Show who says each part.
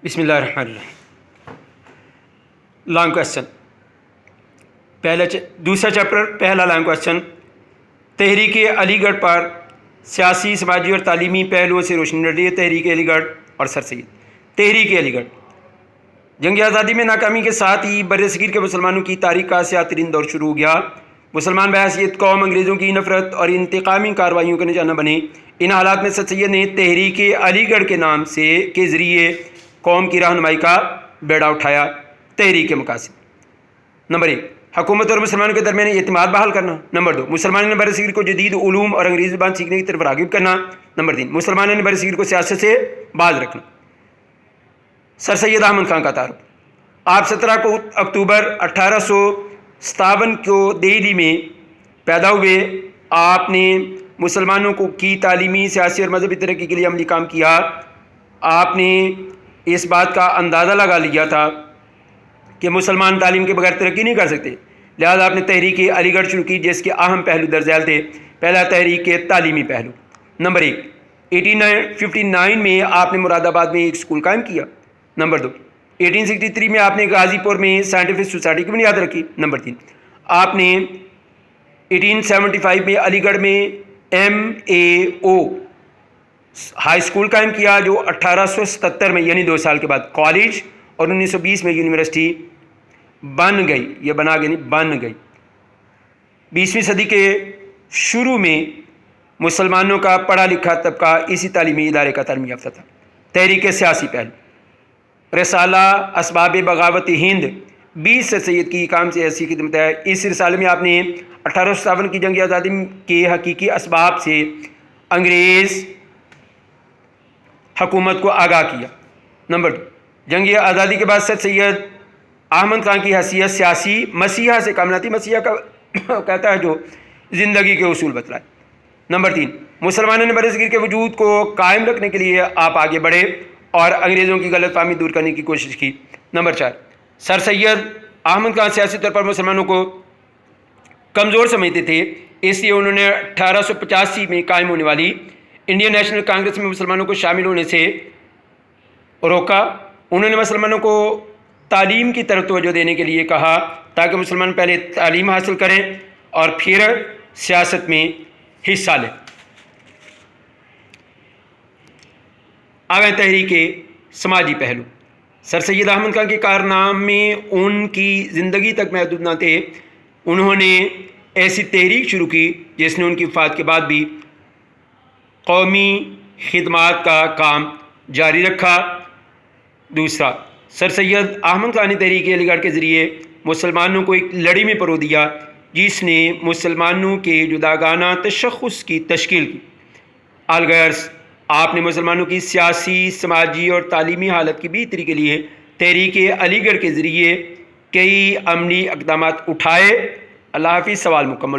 Speaker 1: بسم اللہ الرحمن الرحیم۔ لانگ کویسچن، دوسرا چیپٹر، پہلا لانگ کویسچن۔ تحریک علی گڑھ پر سیاسی، سماجی اور تعلیمی پہلوؤں سے روشنی ڈال رہی ہے۔ تحریک علی گڑھ اور سر سید۔ تحریک علی گڑھ جنگ آزادی میں ناکامی کے ساتھ ہی برصغیر کے مسلمانوں کی تاریخ کا سیاہ ترین دور شروع ہو گیا۔ مسلمان بحیثیت قوم انگریزوں کی نفرت اور انتقامی کارروائیوں کا نشانہ بنے۔ ان حالات میں سر سید نے تحریک علی گڑھ کے نام کے ذریعے قوم کی رہنمائی کا بیڑا اٹھایا۔ تحریک کے مقاصد: نمبر 1، حکومت اور مسلمانوں کے درمیان اعتماد بحال کرنا۔ نمبر 2، مسلمانوں نے برصغیر کو جدید علوم اور انگریزی زبان سیکھنے کی طرف راغب کرنا۔ نمبر 3، مسلمانوں نے برصغیر کو سیاست سے باز رکھنا۔ سر سید احمد خان کا تعارف: آپ 17 اکتوبر 1857 کو دہلی میں پیدا ہوئے۔ آپ نے مسلمانوں کی تعلیمی، سیاسی اور مذہبی ترقی کے لیے عملی کام کیا۔ آپ نے اس بات کا اندازہ لگا لیا تھا کہ مسلمان تعلیم کے بغیر ترقی نہیں کر سکتے، لہذا آپ نے تحریک علی گڑھ شروع کی، جس کے اہم پہلو درج ذیل تھے۔ پہلا، تحریک کے تعلیمی پہلو۔ نمبر 1، 1859 میں آپ نے مراد آباد میں ایک اسکول قائم کیا۔ نمبر 2، 1863 میں آپ نے غازی پور میں سائنٹیفک سوسائٹی کی بنیاد رکھی۔ نمبر 3، آپ نے 1875 میں علی گڑھ میں MAO ہائی اسکول قائم کیا، جو 1877 میں یعنی 2 سال کے بعد کالج اور 1920 میں یونیورسٹی بن گئی۔ یہ بنا گئی نہیں، بن گئی۔ 20ویں صدی کے شروع میں مسلمانوں کا پڑھا لکھا طبقہ اسی تعلیمی ادارے کا تعلیم یافتہ تھا۔ تحریک کے سیاسی پہلو: رسالہ اسباب بغاوت ہند 20 سر سید کی کام سے ایسی خدمت ہے۔ اس رسالے میں آپ نے 1857 کی جنگ آزادی کے حقیقی اسباب سے انگریز حکومت کو آگاہ کیا۔ نمبر 2، جنگ آزادی کے بعد سر سید احمد خان کی حیثیت سیاسی مسیحا سے کم نہ تھی۔ مسیحا کا کہتا ہے جو زندگی کے اصول بتلائے۔ نمبر 3، مسلمانوں نے برصغیر کے وجود کو قائم رکھنے کے لیے آپ آگے بڑھے اور انگریزوں کی غلط فہمی دور کرنے کی کوشش کی۔ نمبر 4، سر سید احمد خان سیاسی طور پر مسلمانوں کو کمزور سمجھتے تھے، اس لیے انہوں نے 1885 میں قائم ہونے والی انڈین نیشنل کانگریس میں مسلمانوں کو شامل ہونے سے روکا۔ انہوں نے مسلمانوں کو تعلیم کی طرف توجہ دینے کے لیے کہا تاکہ مسلمان پہلے تعلیم حاصل کریں اور پھر سیاست میں حصہ لیں۔ آگے تحریک کے سماجی پہلو: سر سید احمد خان کے کارنامے ان کی زندگی تک محدود نہ تھے۔ انہوں نے ایسی تحریک شروع کی جس نے ان کی وفات کے بعد بھی قومی خدمات کا کام جاری رکھا۔ دوسرا، سر سید احمد خان نے تحریک علی گڑھ کے ذریعے مسلمانوں کو ایک لڑی میں پرو دیا جس نے مسلمانوں کے جداگانہ تشخص کی تشکیل کی۔ الغرض آپ نے مسلمانوں کی سیاسی، سماجی اور تعلیمی حالت کی بہتری کے لیے تحریک علی گڑھ کے ذریعے کئی عملی اقدامات اٹھائے۔ اللہ حافظ۔ سوال مکمل۔